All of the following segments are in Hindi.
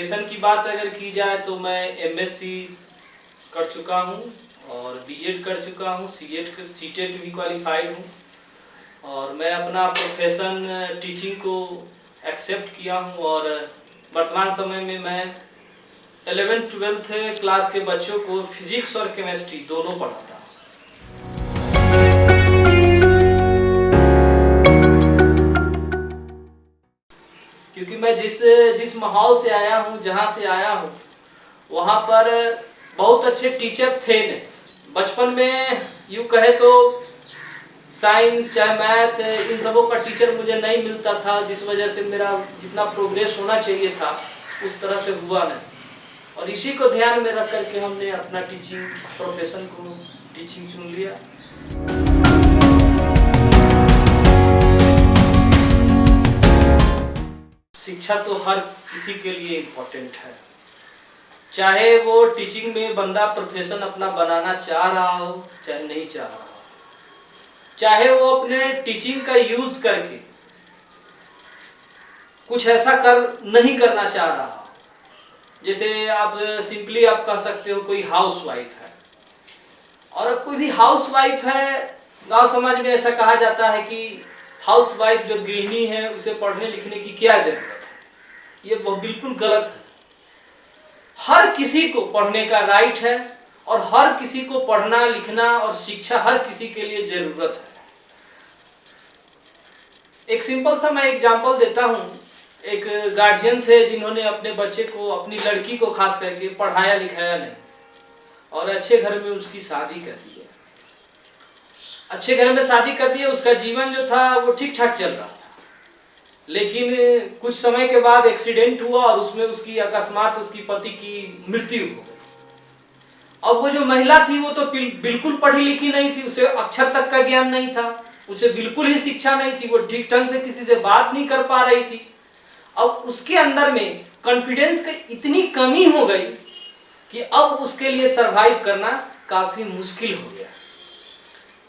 एजुकेशन की बात अगर की जाए तो मैं एमएससी कर चुका हूँ और बीएड कर चुका हूँ, सीटेट भी क्वालिफाइड हूँ और मैं अपना प्रोफेशन टीचिंग को एक्सेप्ट किया हूँ और वर्तमान समय में मैं 11th-12th क्लास के बच्चों को फिजिक्स और केमिस्ट्री दोनों पढ़ाता हूँ। क्योंकि मैं जिस माहौल से आया हूँ, जहाँ से आया हूँ, वहाँ पर बहुत अच्छे टीचर थे नहीं। बचपन में यूँ कहे तो साइंस चाहे मैथ इन सबों का टीचर मुझे नहीं मिलता था, जिस वजह से मेरा जितना प्रोग्रेस होना चाहिए था उस तरह से हुआ नहीं। और इसी को ध्यान में रख करके हमने अपना टीचिंग प्रोफेशन को टीचिंग चुन लिया। शिक्षा तो हर किसी के लिए इम्पोर्टेंट है, चाहे वो टीचिंग में बंदा प्रोफेशन अपना बनाना चाह रहा हो चाहे नहीं चाह रहा हो, चाहे वो अपने टीचिंग का यूज करके कुछ ऐसा नहीं करना चाह रहा हो। जैसे आप सिंपली आप कह सकते हो कोई हाउसवाइफ है, और अब कोई भी हाउसवाइफ है, गांव समाज में ऐसा कहा जाता है कि हाउसवाइफ जो गृहिणी है उसे पढ़ने लिखने की क्या जरूरत है। ये बिल्कुल गलत है। हर किसी को पढ़ने का राइट है और हर किसी को पढ़ना लिखना और शिक्षा हर किसी के लिए जरूरत है। एक सिंपल सा मैं एग्जांपल देता हूँ। एक गार्जियन थे जिन्होंने अपने बच्चे को, अपनी लड़की को खास करके पढ़ाया लिखाया नहीं और अच्छे घर में उसकी शादी कर दी है। अच्छे घर में शादी कर दी, उसका जीवन जो था वो ठीक ठाक चल रहा था, लेकिन कुछ समय के बाद एक्सीडेंट हुआ और उसमें उसकी अकस्मात उसकी पति की मृत्यु हो गई। अब वो जो महिला थी वो तो बिल्कुल पढ़ी लिखी नहीं थी, उसे अक्षर तक का ज्ञान नहीं था, उसे बिल्कुल ही शिक्षा नहीं थी, वो ठीक ढंग से किसी से बात नहीं कर पा रही थी। अब उसके अंदर में कॉन्फिडेंस की इतनी कमी हो गई कि अब उसके लिए सरवाइव करना काफी मुश्किल हो गया।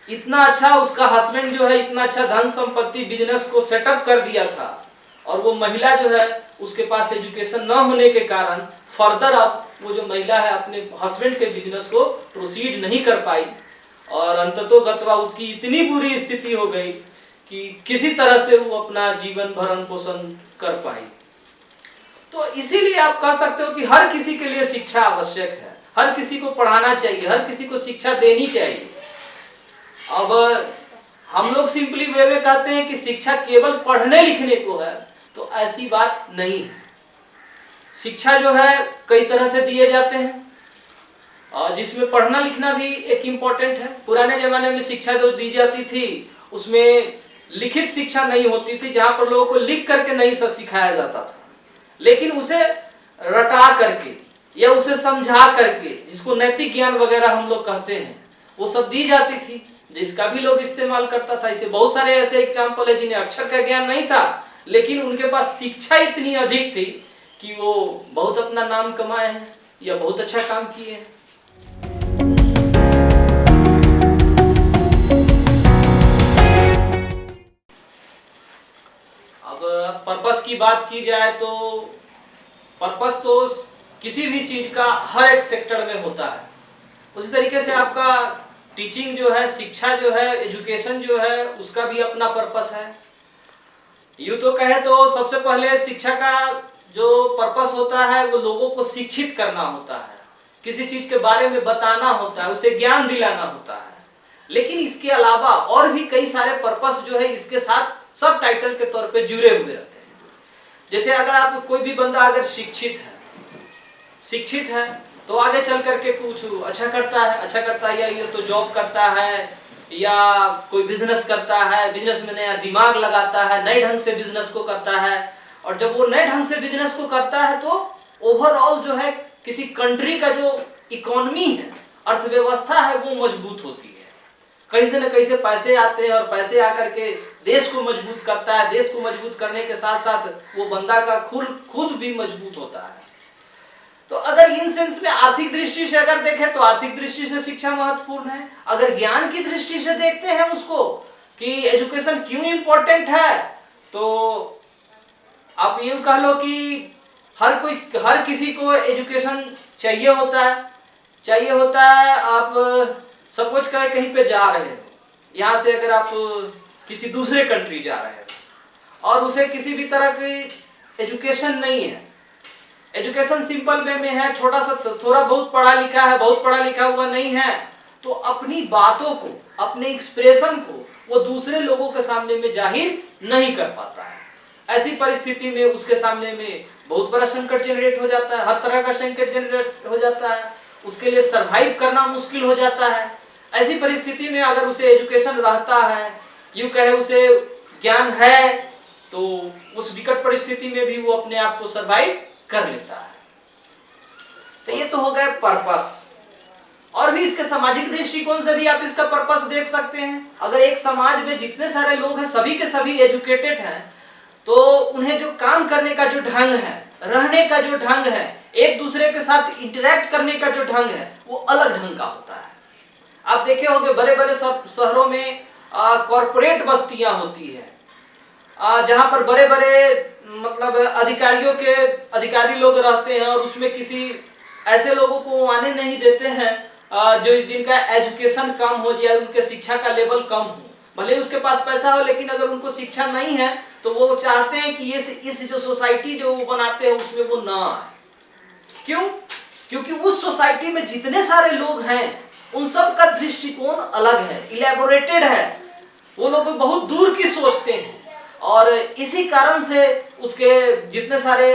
इतना अच्छा उसका हस्बैंड जो है इतना अच्छा धन संपत्ति बिजनेस को सेटअप कर दिया था, और वो महिला जो है उसके पास एजुकेशन न होने के कारण फर्दर अब वो जो महिला है अपने हस्बैंड के बिजनेस को प्रोसीड नहीं कर पाई और अंततोगत्वा उसकी इतनी बुरी स्थिति हो गई कि किसी तरह से वो अपना जीवन भरण पोषण कर पाई। तो इसीलिए आप कह सकते हो कि हर किसी के लिए शिक्षा आवश्यक है, हर किसी को पढ़ाना चाहिए, हर किसी को शिक्षा देनी चाहिए। अब हम लोग सिंपली वे में कहते हैं कि शिक्षा केवल पढ़ने लिखने को है, तो ऐसी बात नहीं है। शिक्षा जो है कई तरह से दिए जाते हैं और जिसमें पढ़ना लिखना भी एक इम्पोर्टेंट है। पुराने जमाने में शिक्षा जो दी जाती थी उसमें लिखित शिक्षा नहीं होती थी, जहां पर लोगों को लिख करके नहीं सब सिखाया जाता था, लेकिन उसे रटा करके या उसे समझा करके, जिसको नैतिक ज्ञान वगैरह हम लोग कहते हैं, वो सब दी जाती थी, जिसका भी लोग इस्तेमाल करता था। इसे बहुत सारे ऐसे एग्जाम्पल है जिन्हें अक्षर का ज्ञान नहीं था, लेकिन उनके पास शिक्षा इतनी अधिक थी कि वो बहुत अपना नाम कमाए हैं या बहुत अच्छा काम किए हैं। अब पर्पस की बात की जाए तो पर्पस तो किसी भी चीज का हर एक सेक्टर में होता है। उसी तरीके से आपका टीचिंग जो है, शिक्षा जो है, एजुकेशन जो है, उसका भी अपना पर्पस है। यूँ तो कहे तो सबसे पहले शिक्षा का जो पर्पस होता है वो लोगों को शिक्षित करना होता है, किसी चीज के बारे में बताना होता है, उसे ज्ञान दिलाना होता है। लेकिन इसके अलावा और भी कई सारे पर्पस जो है इसके साथ सब टाइटल के तौर पे जुड़े हुए रहते हैं। जैसे अगर आप कोई भी बंदा अगर शिक्षित है तो आगे चल करके कुछ अच्छा करता है या ये तो जॉब करता है या कोई बिजनेस करता है, बिजनेस में नया दिमाग लगाता है, नए ढंग से बिजनेस को करता है, और जब वो नए ढंग से बिजनेस को करता है तो ओवरऑल जो है किसी कंट्री का जो इकोनॉमी है, अर्थव्यवस्था है, वो मजबूत होती है। कहीं से न कहीं से पैसे आते हैं और पैसे आकर के देश को मजबूत करता है। देश को मजबूत करने के साथ साथ वो बंदा का खुद भी मजबूत होता है। तो अगर इन सेंस में आर्थिक दृष्टि से अगर देखें तो आर्थिक दृष्टि से शिक्षा महत्वपूर्ण है। अगर ज्ञान की दृष्टि से देखते हैं उसको कि एजुकेशन क्यों इंपॉर्टेंट है, तो आप यूं कह लो कि हर किसी को एजुकेशन चाहिए होता है। आप सपोज करें कहीं पे जा रहे हो, यहाँ से अगर आप किसी दूसरे कंट्री जा रहे हो और उसे किसी भी तरह की एजुकेशन नहीं है, एजुकेशन सिंपल वे में है, थोड़ा बहुत पढ़ा लिखा है, बहुत पढ़ा लिखा हुआ नहीं है, तो अपनी बातों को, अपने एक्सप्रेशन को वो दूसरे लोगों के सामने में जाहिर नहीं कर पाता है। ऐसी परिस्थिति में उसके सामने में बहुत बड़ा संकट जनरेट हो जाता है, हर तरह का संकट जनरेट हो जाता है, उसके लिए सरवाइव करना मुश्किल हो जाता है। ऐसी परिस्थिति में अगर उसे एजुकेशन रहता है, यूं कहे उसे ज्ञान है, तो उस विकट परिस्थिति में भी वो अपने आप को सरवाइव कर लेता है। तो ये तो हो गए पर्पस। और भी इसके सामाजिक दृष्टिकोण से भी आप इसका पर्पस देख सकते हैं। अगर एक समाज में जितने सारे लोग हैं सभी के सभी एजुकेटेड हैं, तो उन्हें जो काम करने का जो ढंग है, रहने का जो ढंग है, एक दूसरे के साथ इंटरेक्ट करने का जो ढंग है, वो अलग ढंग का होता है। आप देखे होंगे बड़े बड़े शहरों में कॉरपोरेट बस्तियां होती है, जहां पर बड़े बड़े मतलब अधिकारी लोग रहते हैं, और उसमें किसी ऐसे लोगों को आने नहीं देते हैं जो जिनका एजुकेशन कम हो जाए, उनके शिक्षा का लेवल कम हो। भले उसके पास पैसा हो, लेकिन अगर उनको शिक्षा नहीं है तो वो चाहते हैं कि ये इस जो सोसाइटी जो वो बनाते हैं उसमें वो ना आए। क्यों? क्योंकि उस सोसाइटी में जितने सारे लोग हैं उन सब का दृष्टिकोण अलग है, इलेबोरेटेड है, वो लोग बहुत दूर की सोचते हैं, और इसी कारण से उसके जितने सारे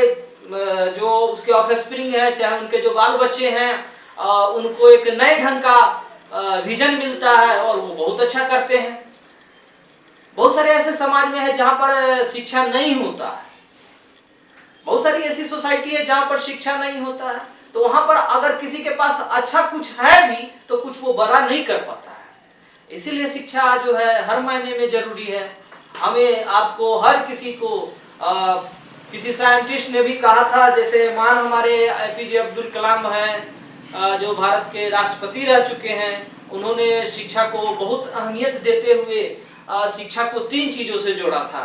जो उसके ऑफस्प्रिंग है, चाहे उनके जो बाल बच्चे हैं, उनको एक नए ढंग का विजन मिलता है और वो बहुत अच्छा करते हैं। बहुत सारे ऐसे समाज में है जहां पर शिक्षा नहीं होता है, बहुत सारी ऐसी सोसाइटी है जहां पर शिक्षा नहीं होता है, तो वहां पर अगर किसी के पास अच्छा कुछ है भी तो कुछ वो बड़ा नहीं कर पाता है। इसीलिए शिक्षा जो है हर मायने में जरूरी है। हमें आपको हर किसी को किसी साइंटिस्ट ने भी कहा था, जैसे मान हमारे एपीजे अब्दुल कलाम हैं जो भारत के राष्ट्रपति रह चुके हैं, उन्होंने शिक्षा को बहुत अहमियत देते हुए शिक्षा को 3 चीजों से जोड़ा था।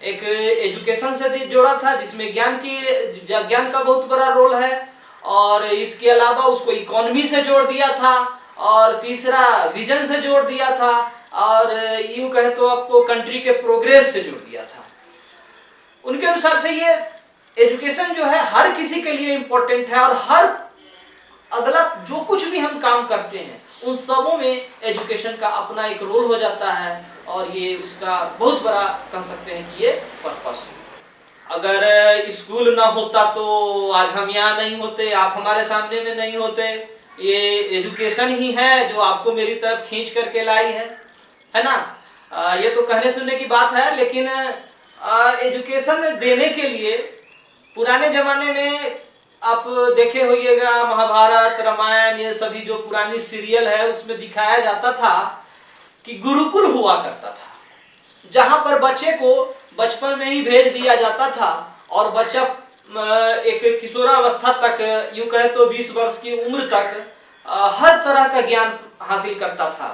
एक एजुकेशन से जोड़ा था जिसमें ज्ञान का बहुत बड़ा रोल है, और इसके अलावा उसको इकोनॉमी से जोड़ दिया था, और तीसरा विजन से जोड़ दिया था, और यूं कहे तो आपको कंट्री के प्रोग्रेस से जोड़ दिया था। उनके अनुसार से ये एजुकेशन जो है हर किसी के लिए इम्पोर्टेंट है, और हर अगला जो कुछ भी हम काम करते हैं उन सबों में एजुकेशन का अपना एक रोल हो जाता है, और ये उसका बहुत बड़ा कह सकते हैं कि ये पर्पस है। अगर स्कूल ना होता तो आज हम यहाँ नहीं होते, आप हमारे सामने में नहीं होते। ये एजुकेशन ही है जो आपको मेरी तरफ खींच करके लाई है ना। ये तो कहने सुनने की बात है, लेकिन एजुकेशन देने के लिए पुराने जमाने में आप देखे होइएगा महाभारत, रामायण, ये सभी जो पुरानी सीरियल है उसमें दिखाया जाता था कि गुरुकुल हुआ करता था, जहां पर बच्चे को बचपन में ही भेज दिया जाता था, और बच्चा एक किशोरावस्था तक, यूं कहे तो 20 वर्ष की उम्र तक हर तरह का ज्ञान हासिल करता था।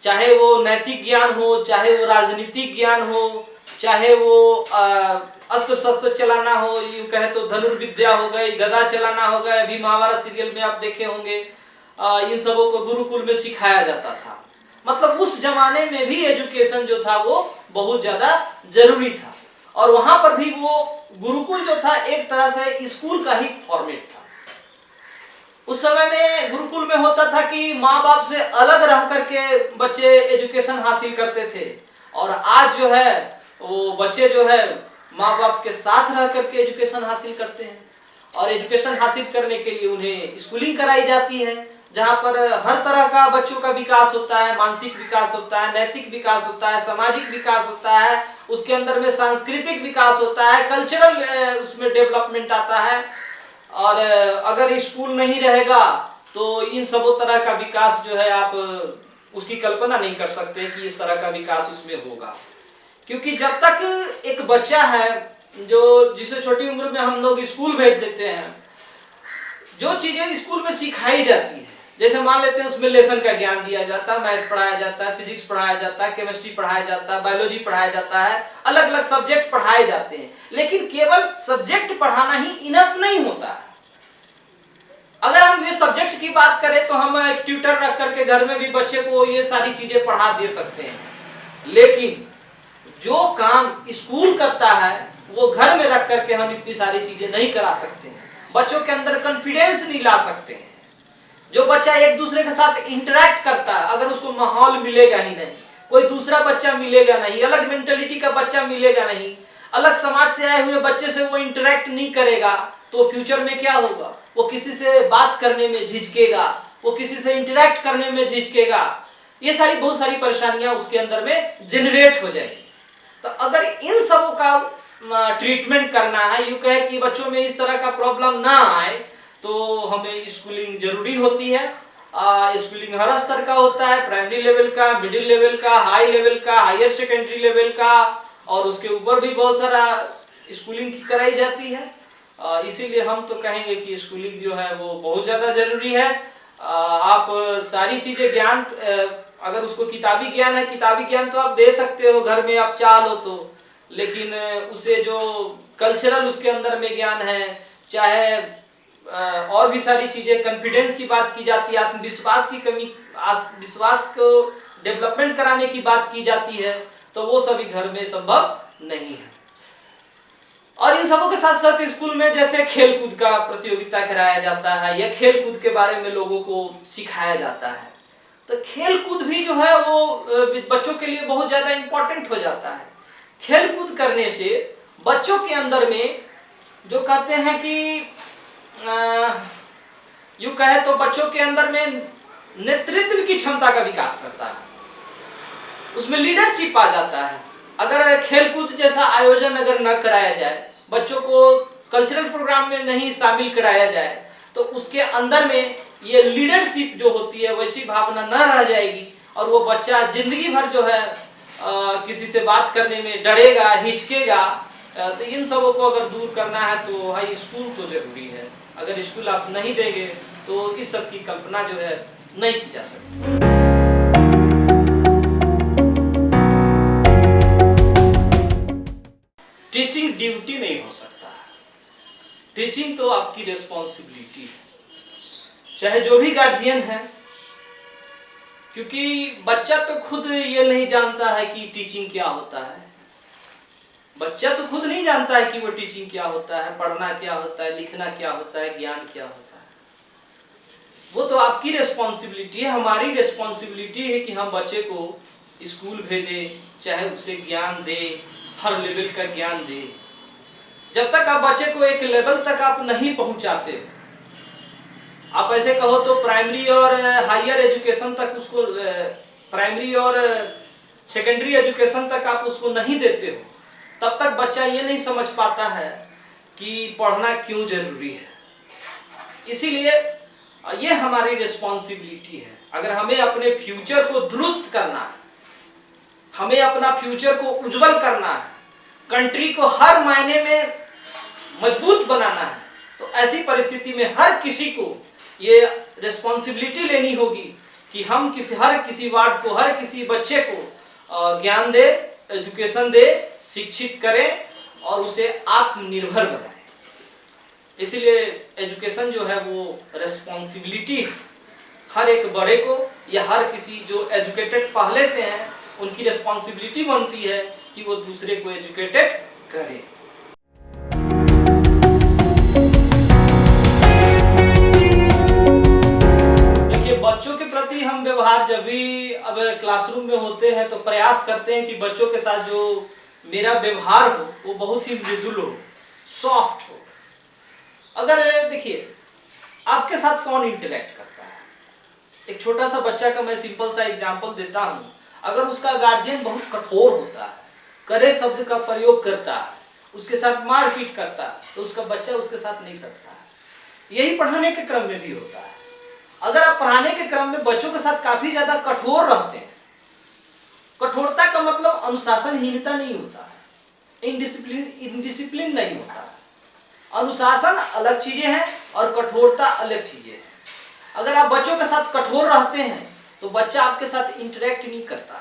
चाहे वो नैतिक ज्ञान हो, चाहे वो राजनीतिक ज्ञान हो, चाहे वो अस्त्र शस्त्र चलाना हो, यूं कहे तो धनुर्विद्या हो गई, गदा चलाना हो गया। अभी महाभारत सीरियल में आप देखे होंगे, इन सबों को गुरुकुल में सिखाया जाता था। मतलब उस जमाने में भी एजुकेशन जो था वो बहुत ज्यादा जरूरी था, और वहां पर भी वो गुरुकुल जो था एक तरह से स्कूल का ही फॉर्मेट था। उस समय में गुरुकुल में होता था कि माँ बाप से अलग रह करके बच्चे एजुकेशन हासिल करते थे, और आज जो है वो बच्चे जो है माँ बाप के साथ रह करके एजुकेशन हासिल करते हैं, और एजुकेशन हासिल करने के लिए उन्हें स्कूलिंग कराई जाती है, जहाँ पर हर तरह का बच्चों का विकास होता है, मानसिक विकास होता है, नैतिक विकास होता है, सामाजिक विकास होता है, उसके अंदर में सांस्कृतिक विकास होता है, कल्चरल उसमें डेवलपमेंट आता है। और अगर स्कूल नहीं रहेगा तो इन सबों तरह का विकास जो है आप उसकी कल्पना नहीं कर सकते कि इस तरह का विकास उसमें होगा। क्योंकि जब तक एक बच्चा है जिसे छोटी उम्र में हम लोग स्कूल भेज देते हैं, जो चीजें स्कूल में सिखाई जाती है जैसे मान लेते हैं उसमें लेसन का ज्ञान दिया जाता है, मैथ पढ़ाया जाता है, फिजिक्स पढ़ाया जाता है, केमिस्ट्री पढ़ाया जाता है, बायोलॉजी पढ़ाया जाता है, अलग अलग सब्जेक्ट पढ़ाए जाते हैं। लेकिन केवल सब्जेक्ट पढ़ाना ही इनफ नहीं होता है। अगर हम ये सब्जेक्ट की बात करें तो हम एक ट्यूटर रख करके घर में भी बच्चे को ये सारी चीजें पढ़ा दे सकते हैं, लेकिन जो काम स्कूल करता है वो घर में रख करके हम इतनी सारी चीजें नहीं करा सकते हैं। बच्चों के अंदर कॉन्फिडेंस नहीं ला सकते हैं। जो बच्चा एक दूसरे के साथ इंटरेक्ट करता है, अगर उसको माहौल मिलेगा ही नहीं, कोई दूसरा बच्चा मिलेगा नहीं, अलग मेंटेलिटी का बच्चा मिलेगा नहीं, अलग समाज से आए हुए बच्चे से वो इंटरेक्ट नहीं करेगा, तो फ्यूचर में क्या होगा? वो किसी से बात करने में झिझकेगा, वो किसी से इंटरेक्ट करने में झिझकेगा। ये सारी बहुत सारी परेशानियां उसके अंदर में जनरेट हो जाएगी। तो अगर इन सब का ट्रीटमेंट करना है, यूं कहे कि बच्चों में इस तरह का प्रॉब्लम ना आए, तो हमें स्कूलिंग जरूरी होती है। स्कूलिंग हर स्तर का होता है, प्राइमरी लेवल का, मिडिल लेवल का, हाई लेवल का, हायर सेकेंडरी लेवल का, और उसके ऊपर भी बहुत सारा स्कूलिंग कराई जाती है। इसीलिए हम तो कहेंगे कि स्कूलिंग जो है वो बहुत ज़्यादा जरूरी है। आप सारी चीज़ें ज्ञान, अगर उसको किताबी ज्ञान है, किताबी ज्ञान तो आप दे सकते हो घर में आप चाह लो तो, लेकिन उसे जो कल्चरल उसके अंदर में ज्ञान है, चाहे और भी सारी चीजें, कॉन्फिडेंस की बात की जाती है, आत्मविश्वास की कमी, विश्वास को डेवलपमेंट कराने की बात की जाती है, तो वो सभी घर में संभव नहीं है। और इन सबों के साथ साथ स्कूल में जैसे खेल कूद का प्रतियोगिता कराया जाता है या खेल कूद के बारे में लोगों को सिखाया जाता है, तो खेल कूद भी जो है वो बच्चों के लिए बहुत ज्यादा इंपॉर्टेंट हो जाता है। खेल कूद करने से बच्चों के अंदर में जो कहते हैं कि यूं कहे तो बच्चों के अंदर में नेतृत्व की क्षमता का विकास करता है, उसमें लीडरशिप आ जाता है। अगर खेलकूद जैसा आयोजन अगर न कराया जाए, बच्चों को कल्चरल प्रोग्राम में नहीं शामिल कराया जाए, तो उसके अंदर में ये लीडरशिप जो होती है वैसी भावना न रह जाएगी, और वो बच्चा जिंदगी भर जो है किसी से बात करने में डरेगा, हिचकेगा। तो इन सबों को अगर दूर करना है तो हाई स्कूल तो जरूरी है। अगर स्कूल आप नहीं देंगे तो इस सब की कल्पना जो है नहीं की जा सकती। टीचिंग ड्यूटी नहीं हो सकता, टीचिंग तो आपकी रिस्पॉन्सिबिलिटी है, चाहे जो भी गार्जियन है, क्योंकि बच्चा तो खुद ये नहीं जानता है कि टीचिंग क्या होता है। बच्चा तो खुद नहीं जानता है कि वो टीचिंग क्या होता है, पढ़ना क्या होता है, लिखना क्या होता है, ज्ञान क्या होता है। वो तो आपकी रिस्पॉन्सिबिलिटी है, हमारी रिस्पॉन्सिबिलिटी है कि हम बच्चे को स्कूल भेजें, चाहे उसे ज्ञान दे, हर लेवल का ज्ञान दे। जब तक आप बच्चे को एक लेवल तक आप नहीं पहुंचाते, आप ऐसे कहो तो प्राइमरी और हायर एजुकेशन तक उसको, प्राइमरी और सेकेंडरी एजुकेशन तक आप उसको नहीं देते हो, तब तक बच्चा ये नहीं समझ पाता है कि पढ़ना क्यों जरूरी है। इसीलिए ये हमारी रिस्पॉन्सिबिलिटी है। अगर हमें अपने फ्यूचर को दुरुस्त करना है, हमें अपना फ्यूचर को उज्जवल करना है, कंट्री को हर मायने में मजबूत बनाना है, तो ऐसी परिस्थिति में हर किसी को ये रिस्पॉन्सिबिलिटी लेनी होगी कि हम हर किसी वार्ड को, हर किसी बच्चे को ज्ञान दे, एजुकेशन दे, शिक्षित करें और उसे आत्मनिर्भर बनाएं। इसीलिए एजुकेशन जो है वो रिस्पॉन्सिबिलिटी है हर एक बड़े को, या हर किसी जो एजुकेटेड पहले से हैं उनकी रिस्पॉन्सिबिलिटी बनती है कि वो दूसरे को एजुकेटेड करे। देखिए, बच्चों के प्रति हम व्यवहार जब भी अब क्लासरूम में होते हैं तो प्रयास करते हैं कि बच्चों के साथ जो मेरा व्यवहार हो वो बहुत ही मृदुल हो, सॉफ्ट हो। अगर देखिए, आपके साथ कौन इंटरेक्ट करता है, एक छोटा सा बच्चा का मैं सिंपल सा एग्जांपल देता हूं। अगर उसका गार्जियन बहुत कठोर होता है, कड़े शब्द का प्रयोग करता है, उसके साथ मारपीट करता है, तो उसका बच्चा उसके साथ नहीं सकता है। यही पढ़ाने के क्रम में भी होता है। अगर आप पढ़ाने के क्रम में बच्चों के साथ काफी ज्यादा कठोर रहते हैं, कठोरता का मतलब अनुशासनहीनता नहीं होता है, इनडिसिप्लिन नहीं होता है। अनुशासन अलग चीजें हैं और कठोरता अलग चीजें हैं। अगर आप बच्चों के साथ कठोर रहते हैं तो बच्चा आपके साथ इंटरेक्ट नहीं करता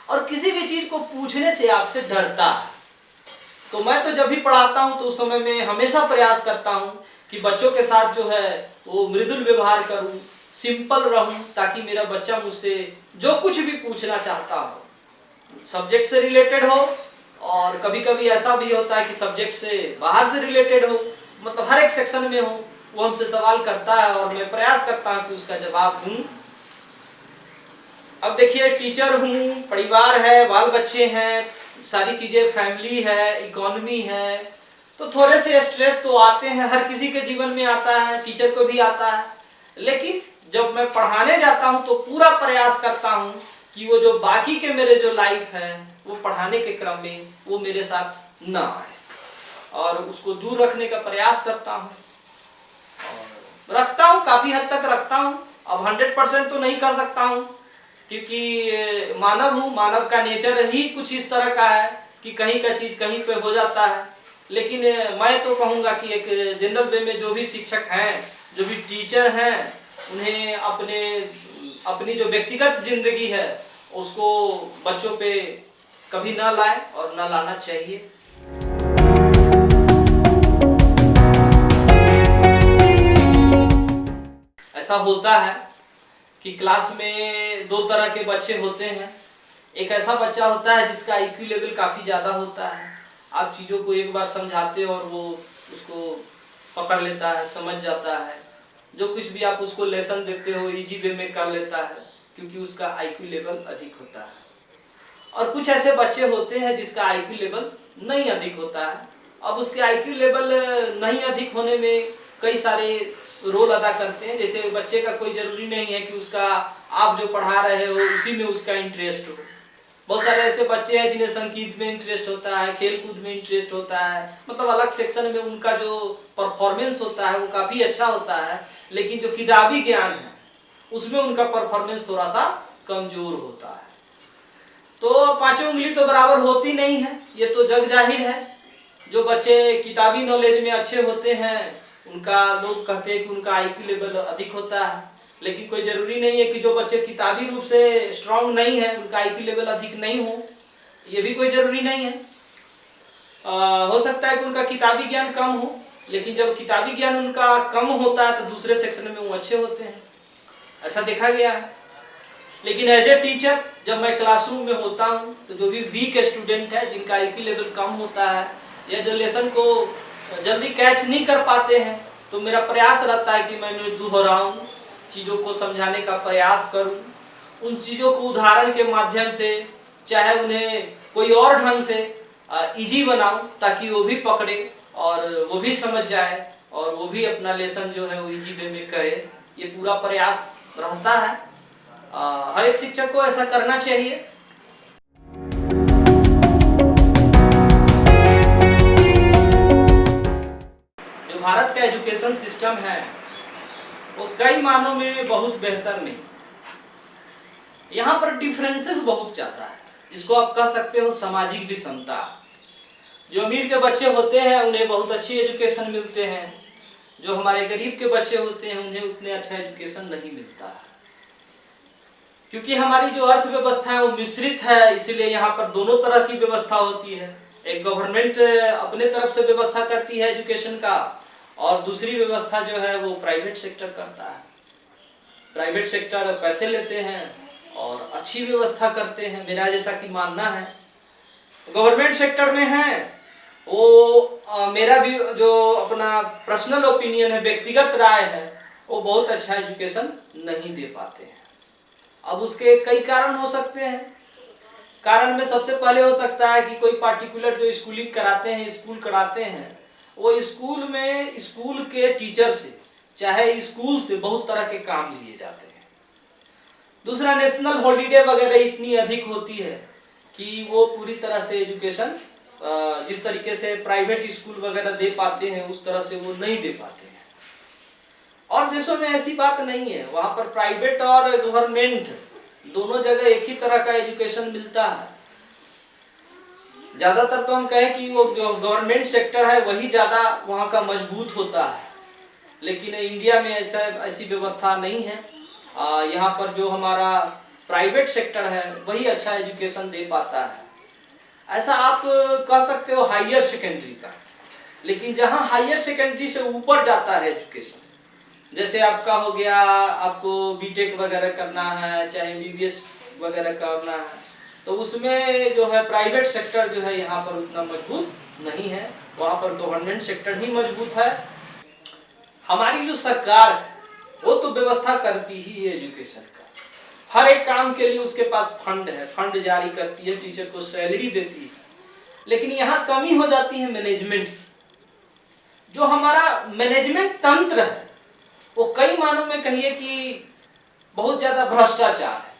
और किसी भी चीज को पूछने से आपसे डरता है। तो मैं तो जब भी पढ़ाता हूं तो उस समय में हमेशा प्रयास करता हूं कि बच्चों के साथ जो है वो मृदुल व्यवहार करूं, सिंपल रहूं, ताकि मेरा बच्चा मुझसे जो कुछ भी पूछना चाहता हो सब्जेक्ट से रिलेटेड हो, और कभी कभी ऐसा भी होता है कि सब्जेक्ट से बाहर से रिलेटेड हो, मतलब हर एक सेक्शन में हो, वो हमसे सवाल करता है और मैं प्रयास करता हूं कि उसका जवाब दूं। अब देखिए, टीचर हूँ, परिवार है, बाल बच्चे हैं, सारी चीजें, फैमिली है, इकोनॉमी है, तो थोड़े से स्ट्रेस तो आते हैं, हर किसी के जीवन में आता है, टीचर को भी आता है। लेकिन जब मैं पढ़ाने जाता हूँ तो पूरा प्रयास करता हूँ कि वो जो बाकी के मेरे जो लाइफ है वो पढ़ाने के क्रम में वो मेरे साथ ना आए और उसको दूर रखने का प्रयास करता हूँ और रखता हूँ, काफी हद तक रखता हूँ। अब 100% तो नहीं कर सकता हूँ क्योंकि मानव हूँ, मानव का नेचर ही कुछ इस तरह का है कि कहीं का चीज कहीं पे हो जाता है। लेकिन मैं तो कहूँगा कि एक जनरल वे में जो भी शिक्षक हैं, जो भी टीचर हैं, उन्हें अपनी जो व्यक्तिगत जिंदगी है उसको बच्चों पे कभी ना लाए और ना लाना चाहिए। ऐसा होता है कि क्लास में दो तरह के बच्चे होते हैं। एक ऐसा बच्चा होता है जिसका आईक्यू लेवल काफ़ी ज़्यादा होता है, आप चीज़ों को एक बार समझाते हो और वो उसको पकड़ लेता है, समझ जाता है, जो कुछ भी आप उसको लेसन देते हो इजी वे में कर लेता है क्योंकि उसका आईक्यू लेवल अधिक होता है। और कुछ ऐसे बच्चे होते हैं जिसका आईक्यू लेवल नहीं अधिक होता है। अब उसके आईक्यू लेवल नहीं अधिक होने में कई सारे रोल अदा करते हैं। जैसे बच्चे का कोई जरूरी नहीं है कि उसका आप जो पढ़ा रहे हो उसी में उसका इंटरेस्ट हो। बहुत सारे ऐसे बच्चे हैं जिन्हें संगीत में इंटरेस्ट होता है, खेल कूद में इंटरेस्ट होता है, मतलब अलग सेक्शन में उनका जो परफॉर्मेंस होता है वो काफ़ी अच्छा होता है, लेकिन जो किताबी ज्ञान है उसमें उनका परफॉर्मेंस थोड़ा सा कमजोर होता है। तो पांचों उंगली तो बराबर होती नहीं है, ये तो जग जाहिर है। जो बच्चे किताबी नॉलेज में अच्छे होते हैं उनका लोग कहते हैं कि उनका आईक्यू लेवल अधिक होता है, लेकिन कोई जरूरी नहीं है कि जो बच्चे किताबी रूप से स्ट्रांग नहीं है उनका आईक्यू लेवल अधिक नहीं हो, ये भी कोई जरूरी नहीं है। हो सकता है कि उनका किताबी ज्ञान कम हो, लेकिन जब किताबी ज्ञान उनका कम होता है तो दूसरे सेक्शन में वो अच्छे होते हैं, ऐसा देखा गया है। लेकिन एज ए टीचर जब मैं क्लासरूम में होता हूँ तो जो भी वीक स्टूडेंट है, जिनका आईक्यू लेवल कम होता है या जो लेसन को जल्दी कैच नहीं कर पाते हैं, तो मेरा प्रयास रहता है कि मैं उन्हें दोहराऊं, चीज़ों को समझाने का प्रयास करूं, उन चीज़ों को उदाहरण के माध्यम से, चाहे उन्हें कोई और ढंग से इजी बनाऊं ताकि वो भी पकड़े और वो भी समझ जाए और वो भी अपना लेसन जो है वो इजी वे में करे। ये पूरा प्रयास रहता है, हर एक शिक्षक को ऐसा करना चाहिए। जो भारत का एजुकेशन सिस्टम है वो कई मानों में बहुत बेहतर नहीं, यहाँ पर डिफरेंसेस बहुत ज़्यादा है, जिसको आप कह सकते हो सामाजिक विषमता। जो अमीर के बच्चे होते हैं उन्हें बहुत अच्छी एजुकेशन मिलते हैं, जो हमारे गरीब के बच्चे होते हैं उन्हें उतने अच्छा एजुकेशन नहीं मिलता है। क्योंकि हमारी जो अर्थव्यवस्था है वो मिश्रित है, इसीलिए यहाँ पर दोनों तरह की व्यवस्था होती है। एक गवर्नमेंट अपने तरफ से व्यवस्था करती है एजुकेशन का, और दूसरी व्यवस्था जो है वो प्राइवेट सेक्टर करता है। प्राइवेट सेक्टर पैसे लेते हैं और अच्छी व्यवस्था करते हैं, मेरा जैसा कि मानना है। गवर्नमेंट सेक्टर में है वो मेरा भी जो अपना पर्सनल ओपिनियन है, व्यक्तिगत राय है, वो बहुत अच्छा एजुकेशन नहीं दे पाते हैं। अब उसके कई कारण हो सकते हैं। कारण में सबसे पहले हो सकता है कि कोई पार्टिकुलर जो स्कूलिंग कराते हैं, स्कूल कराते हैं, वो स्कूल में स्कूल के टीचर से, चाहे स्कूल से बहुत तरह के काम लिए जाते हैं। दूसरा, नेशनल हॉलीडे वगैरह इतनी अधिक होती है कि वो पूरी तरह से एजुकेशन जिस तरीके से प्राइवेट स्कूल वगैरह दे पाते हैं उस तरह से वो नहीं दे पाते हैं। और देशों में ऐसी बात नहीं है, वहाँ पर प्राइवेट और गवर्नमेंट दोनों जगह एक ही तरह का एजुकेशन मिलता है। ज़्यादातर तो हम कहें कि वो जो गवर्नमेंट सेक्टर है वही ज़्यादा वहाँ का मजबूत होता है। लेकिन इंडिया में ऐसी व्यवस्था नहीं है। यहाँ पर जो हमारा प्राइवेट सेक्टर है वही अच्छा एजुकेशन दे पाता है। ऐसा आप कह सकते हो हायर सेकेंडरी तक, लेकिन जहाँ हायर सेकेंडरी से ऊपर जाता है एजुकेशन, जैसे आपका हो गया, आपको बीटेक वगैरह करना है, चाहे एमबीबीएस वगैरह करना है, तो उसमें जो है प्राइवेट सेक्टर जो है यहाँ पर उतना मजबूत नहीं है, वहाँ पर गवर्नमेंट सेक्टर ही मजबूत है। हमारी जो सरकार है वो तो व्यवस्था करती ही है एजुकेशन का, हर एक काम के लिए उसके पास फंड है, फंड जारी करती है, टीचर को सैलरी देती है, लेकिन यहाँ कमी हो जाती है मैनेजमेंट की। जो हमारा मैनेजमेंट तंत्र है वो कई मानों में कहिए कि बहुत ज्यादा भ्रष्टाचार है।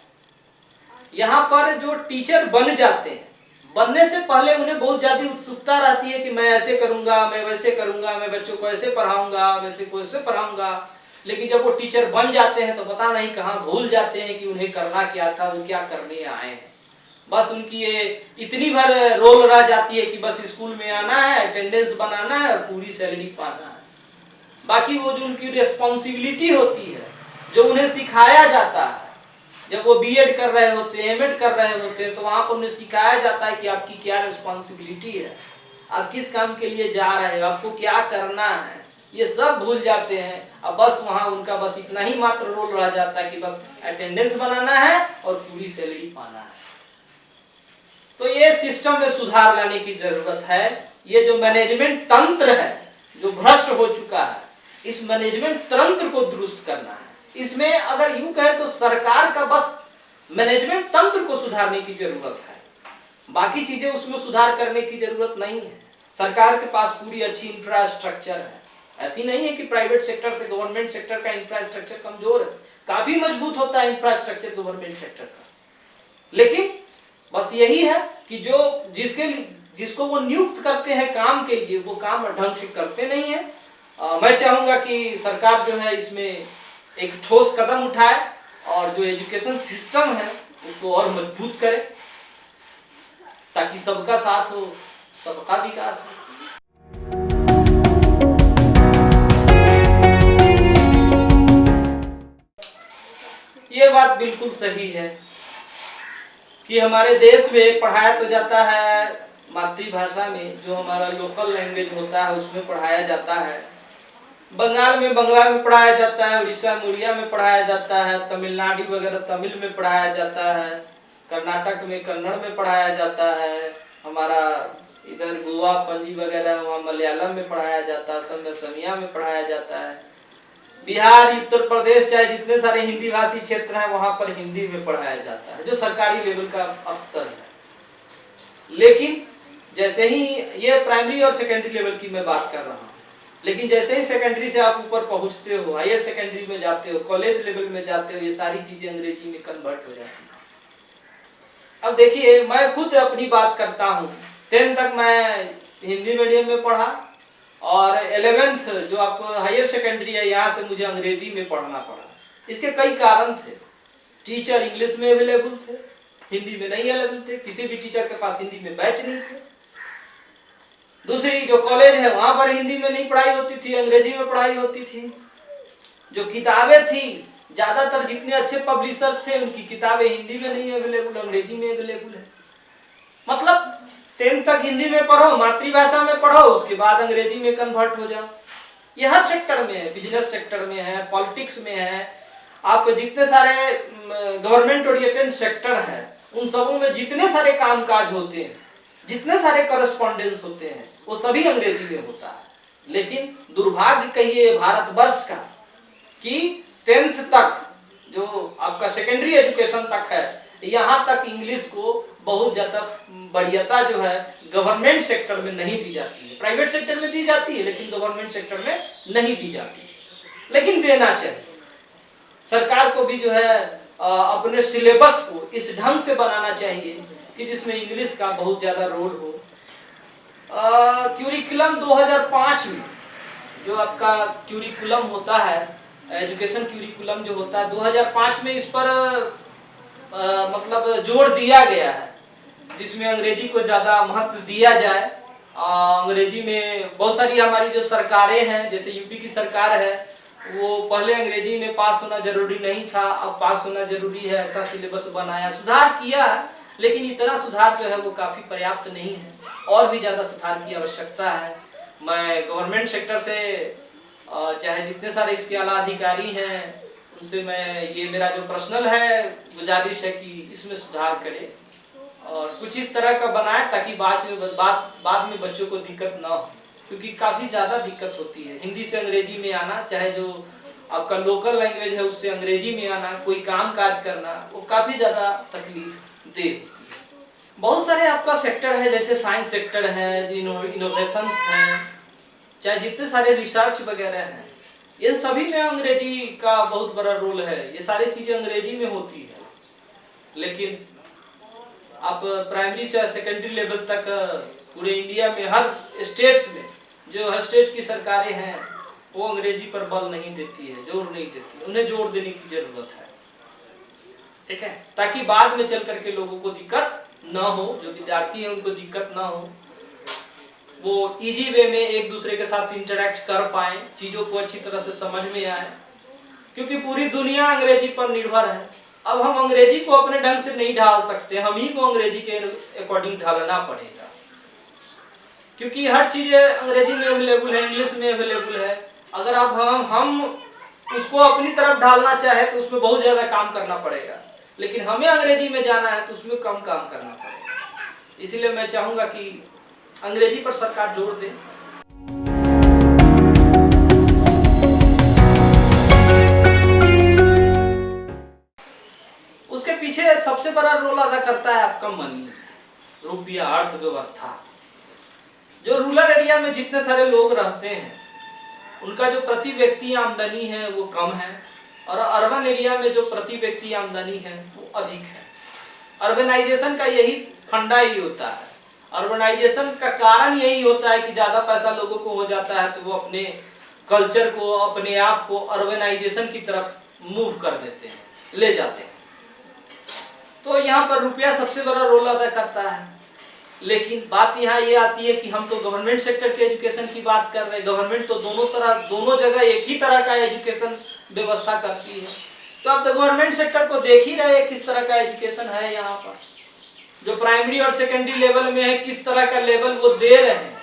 यहाँ पर जो टीचर बन जाते हैं, बनने से पहले उन्हें बहुत ज्यादा उत्सुकता रहती है कि मैं ऐसे करूंगा, मैं वैसे करूंगा, मैं बच्चों को ऐसे पढ़ाऊंगा, वैसे को ऐसे पढ़ाऊंगा, लेकिन जब वो टीचर बन जाते हैं तो पता नहीं कहाँ भूल जाते हैं कि उन्हें करना क्या था, वो क्या करने आए हैं। बस उनकी ये इतनी भर रोल रह जाती है कि बस स्कूल में आना है, अटेंडेंस बनाना है और पूरी सैलरी पाना है। बाकी वो जो उनकी रिस्पॉन्सिबिलिटी होती है, जो उन्हें सिखाया जाता है, जब वो बीएड कर रहे होते हैं, एमएड कर रहे होते हैं, तो वहाँ पर उन्हें सिखाया जाता है कि आपकी क्या रिस्पॉन्सिबिलिटी है, आप किस काम के लिए जा रहे हो, आपको क्या करना है, ये सब भूल जाते हैं। अब बस वहाँ उनका बस इतना ही मात्र रोल रह जाता है कि बस अटेंडेंस बनाना है और पूरी सैलरी पाना है। तो ये सिस्टम में सुधार लाने की जरूरत है। ये जो मैनेजमेंट तंत्र है जो भ्रष्ट हो चुका है, इस मैनेजमेंट तंत्र को दुरुस्त करना है। इसमें अगर यूं कहे तो सरकार का बस मैनेजमेंट तंत्र को सुधारने की जरूरत है, बाकी चीजें उसमें सुधार करने की जरूरत नहीं है। सरकार के पास पूरी अच्छी इंफ्रास्ट्रक्चर है, ऐसी नहीं है कि प्राइवेट सेक्टर से गवर्नमेंट सेक्टर का इंफ्रास्ट्रक्चर कमजोर है, काफी मजबूत होता है इंफ्रास्ट्रक्चर गवर्नमेंट सेक्टर का। लेकिन बस यही है कि जो जिसको वो नियुक्त करते हैं काम के लिए, वो काम ढंग से करते नहीं है। मैं चाहूंगा कि सरकार जो है इसमें एक ठोस कदम उठाए और जो एजुकेशन सिस्टम है उसको और मजबूत करे, ताकि सबका साथ हो, सबका विकास हो। ये बात बिल्कुल सही है कि हमारे देश में पढ़ाया तो जाता है मातृभाषा में, जो हमारा लोकल लैंग्वेज होता है उसमें पढ़ाया जाता है। बंगाल में बंगला में पढ़ाया जाता है, उड़ीसा में उड़िया में पढ़ाया जाता है, तमिलनाडु वगैरह तमिल में पढ़ाया जाता है, कर्नाटक में कन्नड़ में पढ़ाया जाता है, हमारा इधर गोवा पणजी वगैरह वहाँ मलयालम में पढ़ाया जाता है, सब में असमिया में पढ़ाया जाता है। बिहार, उत्तर प्रदेश, चाहे जितने सारे हिंदी भाषी क्षेत्र हैं वहाँ पर हिंदी में पढ़ाया जाता है, जो सरकारी लेवल का स्तर है। लेकिन जैसे ही ये प्राइमरी और सेकेंडरी लेवल की मैं बात कर रहा हूँ, लेकिन जैसे ही सेकेंडरी से आप ऊपर पहुँचते हो, हायर सेकेंडरी में जाते हो, कॉलेज लेवल में जाते हो, ये सारी चीजें अंग्रेजी में कन्वर्ट हो जाती है। अब देखिए, मैं खुद अपनी बात करता हूँ, 10th तक मैं हिंदी मीडियम में पढ़ा और 11th जो आपको हायर सेकेंडरी है यहाँ से मुझे अंग्रेजी में पढ़ना पड़ा। इसके कई कारण थे। टीचर इंग्लिश में अवेलेबल थे, हिंदी में नहीं अवेलेबल थे, किसी भी टीचर के पास हिंदी में बैच नहीं थे। दूसरी जो कॉलेज है वहाँ पर हिंदी में नहीं पढ़ाई होती थी, अंग्रेजी में पढ़ाई होती थी। जो किताबें थी, ज्यादातर जितने अच्छे पब्लिशर्स थे उनकी किताबें हिंदी में नहीं अवेलेबल, अंग्रेजी में अवेलेबल है। मतलब 10th तक हिंदी में पढ़ो, मातृभाषा में पढ़ो, उसके बाद अंग्रेजी में कन्वर्ट हो जाओ। ये हर सेक्टर में है, बिजनेस सेक्टर में है, पॉलिटिक्स में है, आप जितने सारे गवर्नमेंट ओरिएंटेड सेक्टर है उन सबों में जितने सारे कामकाज होते हैं, जितने सारे करस्पॉन्डेंस होते हैं, वो सभी अंग्रेजी में होता है। लेकिन दुर्भाग्य कहिए भारतवर्ष का कि 10th तक जो आपका सेकेंडरी एजुकेशन तक है, यहाँ तक इंग्लिश को बहुत ज्यादा बढ़ियता जो है गवर्नमेंट सेक्टर में नहीं दी जाती है। प्राइवेट सेक्टर में दी जाती है लेकिन गवर्नमेंट सेक्टर में नहीं दी जाती, लेकिन देना चाहिए। सरकार को भी जो है अपने सिलेबस को इस ढंग से बनाना चाहिए कि जिसमें इंग्लिश का बहुत ज्यादा रोल हो। क्यूरिकुलम 2005 में जो आपका क्यूरिकुलम होता है, एजुकेशन क्यूरिकुलम जो होता है 2005 में इस पर मतलब जोर दिया गया है, जिसमें अंग्रेजी को ज्यादा महत्व दिया जाए। अंग्रेजी में बहुत सारी हमारी जो सरकारें हैं, जैसे यूपी की सरकार है वो पहले अंग्रेजी में पास होना जरूरी नहीं था, अब पास होना जरूरी है, ऐसा सिलेबस बनाया, सुधार किया, लेकिन इतना सुधार जो है वो काफ़ी पर्याप्त नहीं है, और भी ज़्यादा सुधार की आवश्यकता है। मैं गवर्नमेंट सेक्टर से चाहे जितने सारे इसके आला अधिकारी हैं उनसे मैं ये मेरा जो पर्सनल है गुजारिश है कि इसमें सुधार करें और कुछ इस तरह का बनाए ताकि बाद में बच्चों को दिक्कत ना हो, क्योंकि काफ़ी ज़्यादा दिक्कत होती है हिंदी से अंग्रेजी में आना, चाहे जो आपका लोकल लैंग्वेज है उससे अंग्रेजी में आना, कोई काम काज करना, वो काफ़ी ज़्यादा तकलीफ दे। बहुत सारे आपका सेक्टर है, जैसे साइंस सेक्टर है, इनोवेशंस हैं, चाहे जितने सारे रिसर्च वगैरह हैं, ये सभी में अंग्रेजी का बहुत बड़ा रोल है। ये सारी चीज़ें अंग्रेजी में होती है, लेकिन आप प्राइमरी चाहे सेकेंडरी लेवल तक पूरे इंडिया में हर स्टेट्स में जो हर स्टेट की सरकारें हैं वो अंग्रेजी पर बल नहीं देती है, जोर नहीं देती है, उन्हें जोर देने की जरूरत है, ठीक है, ताकि बाद में चल करके लोगों को दिक्कत ना हो, जो विद्यार्थी हैं उनको दिक्कत ना हो, वो इजी वे में एक दूसरे के साथ इंटरेक्ट कर पाएं, चीज़ों को अच्छी तरह से समझ में आए, क्योंकि पूरी दुनिया अंग्रेजी पर निर्भर है। अब हम अंग्रेजी को अपने ढंग से नहीं ढाल सकते, हम ही को अंग्रेजी के अकॉर्डिंग ढालना पड़ेगा, क्योंकि हर चीज़ अंग्रेजी में अवेलेबल है, इंग्लिश में अवेलेबल है। अगर अब हम उसको अपनी तरफ ढालना चाहे तो उसमें बहुत ज़्यादा काम करना पड़ेगा, लेकिन हमें अंग्रेजी में जाना है तो उसमें कम काम करना पड़ेगा। इसीलिए मैं चाहूँगा कि अंग्रेजी पर सरकार जोर दे। उसके पीछे सबसे बड़ा रोल अदा करता है आपका मनी, रुपया, अर्थव्यवस्था। जो रूरल एरिया में जितने सारे लोग रहते हैं उनका जो प्रति व्यक्ति आमदनी है वो कम है, और अर्बन एरिया में जो प्रति व्यक्ति आमदनी है वो अधिक है। अर्बनाइजेशन का यही फंडा ही होता है, अर्बनाइजेशन का कारण यही होता है कि ज़्यादा पैसा लोगों को हो जाता है तो वो अपने कल्चर को, अपने आप को अर्बनाइजेशन की तरफ मूव कर देते हैं, ले जाते हैं। तो यहाँ पर रुपया सबसे बड़ा रोल अदा करता है, लेकिन बात यहाँ ये आती है कि हम तो गवर्नमेंट सेक्टर के एजुकेशन की बात कर रहे हैं। गवर्नमेंट तो दोनों जगह एक ही तरह का एजुकेशन व्यवस्था करती है, तो आप तो गवर्नमेंट सेक्टर को देख ही रहे हैं किस तरह का एजुकेशन है यहाँ पर, जो प्राइमरी और सेकेंडरी लेवल में है किस तरह का लेवल वो दे रहे हैं।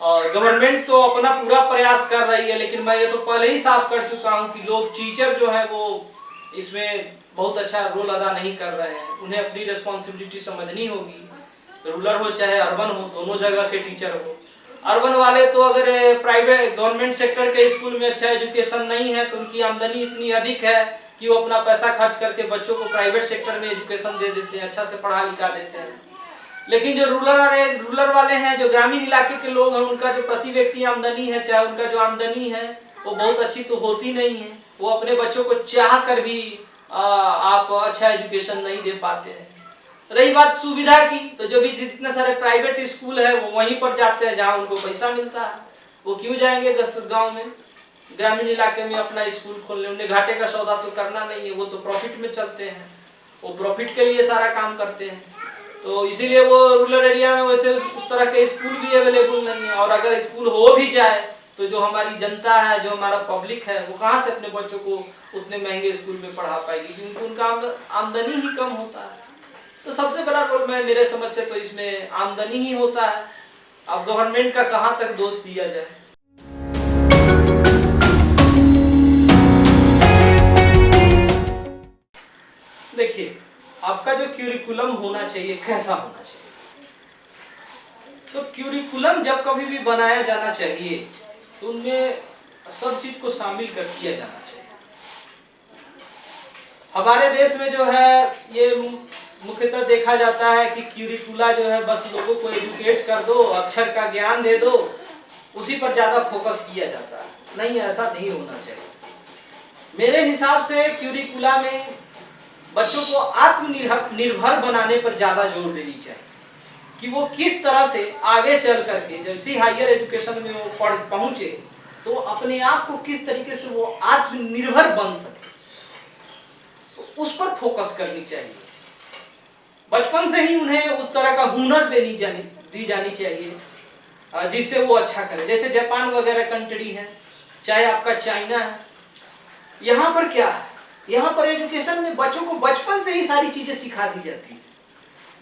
और गवर्नमेंट तो अपना पूरा प्रयास कर रही है, लेकिन मैं ये तो पहले ही साफ कर चुका हूँ कि लोग टीचर जो है वो इसमें बहुत अच्छा रोल अदा नहीं कर रहे हैं। उन्हें अपनी रिस्पॉन्सिबिलिटी समझनी होगी, रूरल हो चाहे अर्बन हो, दोनों जगह के टीचर हो। अर्बन वाले तो अगर प्राइवेट गवर्नमेंट सेक्टर के स्कूल में अच्छा एजुकेशन नहीं है तो उनकी आमदनी इतनी अधिक है कि वो अपना पैसा खर्च करके बच्चों को प्राइवेट सेक्टर में एजुकेशन दे देते हैं, अच्छा से पढ़ा लिखा देते हैं। लेकिन जो रूरल वाले हैं, जो ग्रामीण इलाके के लोग हैं, उनका जो प्रति व्यक्ति आमदनी है, चाहे उनका जो आमदनी है वो बहुत अच्छी तो होती नहीं है, वो अपने बच्चों को चाह कर भी आप अच्छा एजुकेशन नहीं दे पाते हैं। रही बात सुविधा की, तो जो भी जितने सारे प्राइवेट स्कूल है वो वहीं पर जाते हैं जहाँ उनको पैसा मिलता है। वो क्यों जाएंगे गांव में, ग्रामीण इलाके में अपना स्कूल खोलने? उन्हें घाटे का सौदा तो करना नहीं है, वो तो प्रॉफिट में चलते हैं, वो प्रॉफिट के लिए सारा काम करते हैं। तो इसीलिए वो रूरल एरिया में वैसे उस तरह के स्कूल भी अवेलेबल नहीं है, और अगर स्कूल हो भी जाए तो जो हमारी जनता है, जो हमारा पब्लिक है, वो कहाँ से अपने बच्चों को उतने महंगे स्कूल में पढ़ा पाएगी, क्योंकि उनका आमदनी ही कम होता है। तो सबसे बड़ा रोल मेरे समझ से तो इसमें आमदनी ही होता है। अब गवर्नमेंट का कहाँ तक दोष दिया जाए। देखिए, आपका जो क्यूरिकुलम होना चाहिए कैसा होना चाहिए, तो क्यूरिकुलम जब कभी भी बनाया जाना चाहिए तो उनमें सब चीज को शामिल कर किया जाना चाहिए। हमारे देश में जो है ये मुख्यतः देखा जाता है कि क्यूरिकुला जो है बस लोगों को एजुकेट कर दो, अक्षर का ज्ञान दे दो, उसी पर ज्यादा फोकस किया जाता है। नहीं, ऐसा नहीं होना चाहिए। मेरे हिसाब से क्यूरिकुला में बच्चों को आत्मनिर्भर बनाने पर ज्यादा जोर देनी चाहिए, कि वो किस तरह से आगे चल करके जैसे हायर एजुकेशन में वो पहुंचे तो अपने आप को किस तरीके से वो आत्मनिर्भर बन सके, तो उस पर फोकस करनी चाहिए। बचपन से ही उन्हें उस तरह का हुनर दी जानी चाहिए जिससे वो अच्छा करे। जैसे जापान वगैरह कंट्री है, चाहे आपका चाइना है। यहाँ पर क्या है, यहाँ पर एजुकेशन में बच्चों को बचपन से ही सारी चीजें सिखा दी जाती है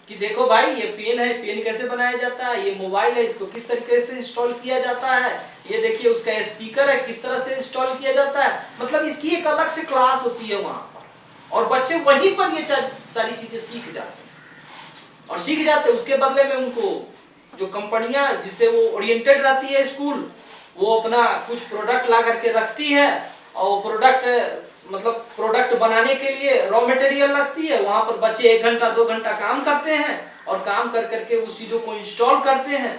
कि देखो भाई ये पेन है, पेन कैसे बनाया जाता है, ये मोबाइल है इसको किस तरीके से इंस्टॉल किया जाता है, ये देखिए उसका स्पीकर है किस तरह से इंस्टॉल किया जाता है। मतलब इसकी एक अलग से क्लास होती है वहां पर, और बच्चे वहीं पर ये सारी चीजें सीख जाते हैं। और सीख जाते उसके बदले में उनको जो कंपनियां जिससे वो ओरिएंटेड रहती है स्कूल, वो अपना कुछ प्रोडक्ट ला करके रखती है, और वो प्रोडक्ट बनाने के लिए रॉ मटेरियल रखती है। वहां पर बच्चे 1 घंटा 2 घंटा काम करते हैं, और काम कर करके उस चीजों को इंस्टॉल करते हैं।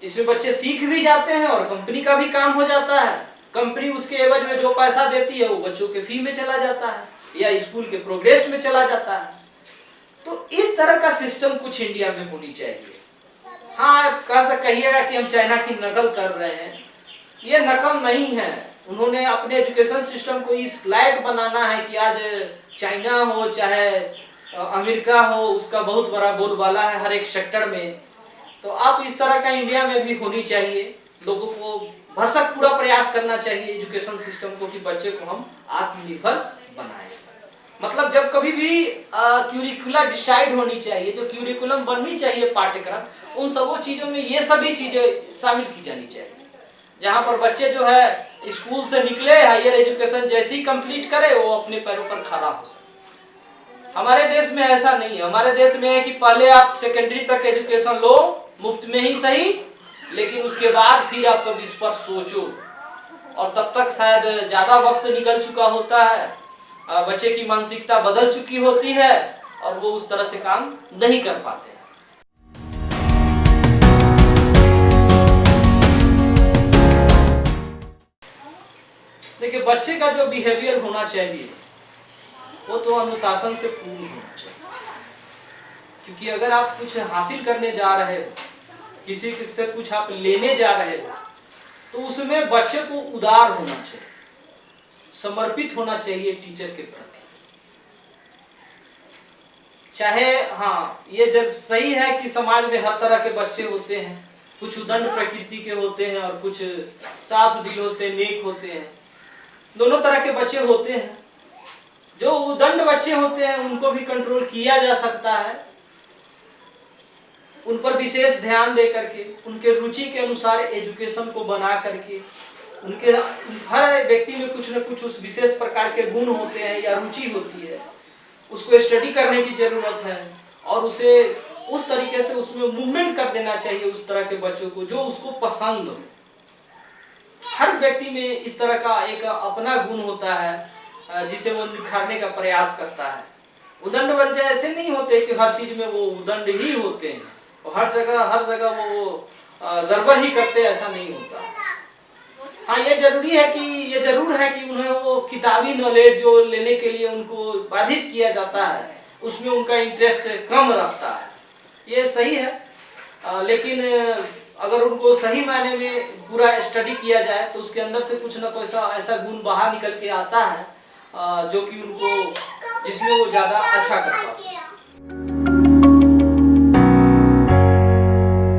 इसमें बच्चे सीख भी जाते हैं और कंपनी का भी काम हो जाता है। कंपनी उसके एवज में जो पैसा देती है वो बच्चों के फी में चला जाता है या स्कूल के प्रोग्रेस में चला जाता है। तो इस तरह का सिस्टम कुछ इंडिया में होनी चाहिए। हाँ, आप कहिएगा कि हम चाइना की नकल कर रहे हैं, ये नकल नहीं है। उन्होंने अपने एजुकेशन सिस्टम को इस लायक बनाना है कि आज चाइना हो चाहे अमेरिका हो, उसका बहुत बड़ा बोलबाला है हर एक सेक्टर में। तो आप इस तरह का इंडिया में भी होनी चाहिए। लोगों को भरसक पूरा प्रयास करना चाहिए एजुकेशन सिस्टम को कि बच्चे को हम आत्मनिर्भर बनाएं। मतलब जब कभी भी क्यूरिकुलर डिसाइड होनी चाहिए, जो क्यूरिकुलम बननी चाहिए पाठ्यक्रम, उन सब चीजों में ये सभी चीजें शामिल की जानी चाहिए। जहाँ पर बच्चे जो है स्कूल से निकले, हायर एजुकेशन जैसे ही कंप्लीट करे, वो अपने पैरों पर खड़ा हो सके। हमारे देश में ऐसा नहीं है। हमारे देश में है कि पहले आप सेकेंडरी तक एजुकेशन लो, मुफ्त में ही सही, लेकिन उसके बाद फिर आप कभी इस पर सोचो। और तब तक शायद ज्यादा वक्त निकल चुका होता है, बच्चे की मानसिकता बदल चुकी होती है, और वो उस तरह से काम नहीं कर पाते। देखिए, बच्चे का जो बिहेवियर होना चाहिए वो तो अनुशासन से पूर्ण होना चाहिए। क्योंकि अगर आप कुछ हासिल करने जा रहे हो, किसी से कुछ आप लेने जा रहे हो, तो उसमें बच्चे को उदार होना चाहिए, समर्पित होना चाहिए टीचर के प्रति। चाहे हाँ, ये जब सही है कि समाज में हर तरह के बच्चे होते हैं, कुछ उदंड प्रकृति के होते हैं और कुछ साफ दिल होते हैं, नेक होते हैं। दोनों तरह के बच्चे होते हैं। जो उदंड बच्चे होते हैं उनको भी कंट्रोल किया जा सकता है, उन पर विशेष ध्यान दे करके, उनके रुचि के अनुसार एजुकेशन को बना करके। उनके हर व्यक्ति में कुछ न कुछ उस विशेष प्रकार के गुण होते हैं या रुचि होती है, उसको स्टडी करने की जरूरत है, और उसे उस तरीके से उसमें मूवमेंट कर देना चाहिए उस तरह के बच्चों को जो उसको पसंद हो। हर व्यक्ति में इस तरह का एक अपना गुण होता है जिसे वो निखारने का प्रयास करता है। उदंड बच्चे ऐसे नहीं होते कि हर चीज में वो उदंड ही होते हैं और हर जगह वो गड़बड़ ही करते, ऐसा नहीं होता। हाँ, ये जरूर है कि उन्हें वो किताबी नॉलेज जो लेने के लिए उनको बाधित किया जाता है, उसमें उनका इंटरेस्ट कम रखता है, ये सही है। लेकिन अगर उनको सही मायने में पूरा स्टडी किया जाए तो उसके अंदर से कुछ ना कोई ऐसा गुण बाहर निकल के आता है जो कि उनको, जिसमें वो ज्यादा अच्छा कर पाते हैं।